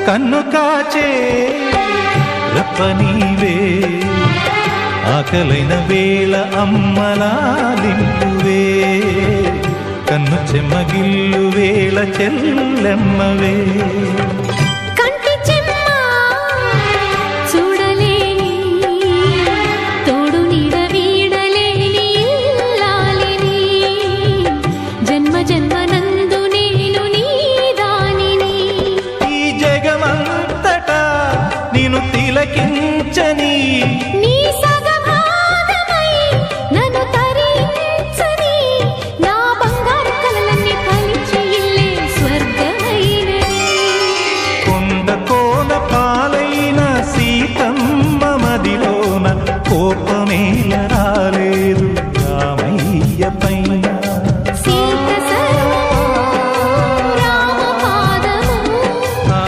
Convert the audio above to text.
కన్ను కాచే రెప్ప నీవే, ఆకలైన వేళ అమ్మలా దింపువే, కన్ను చెమ్మగిల్లు వేళ చెల్లెమ్మవే. జన్మనందు నేను నీ దానిని, ఈ జగమంతటా నేను తిలకించ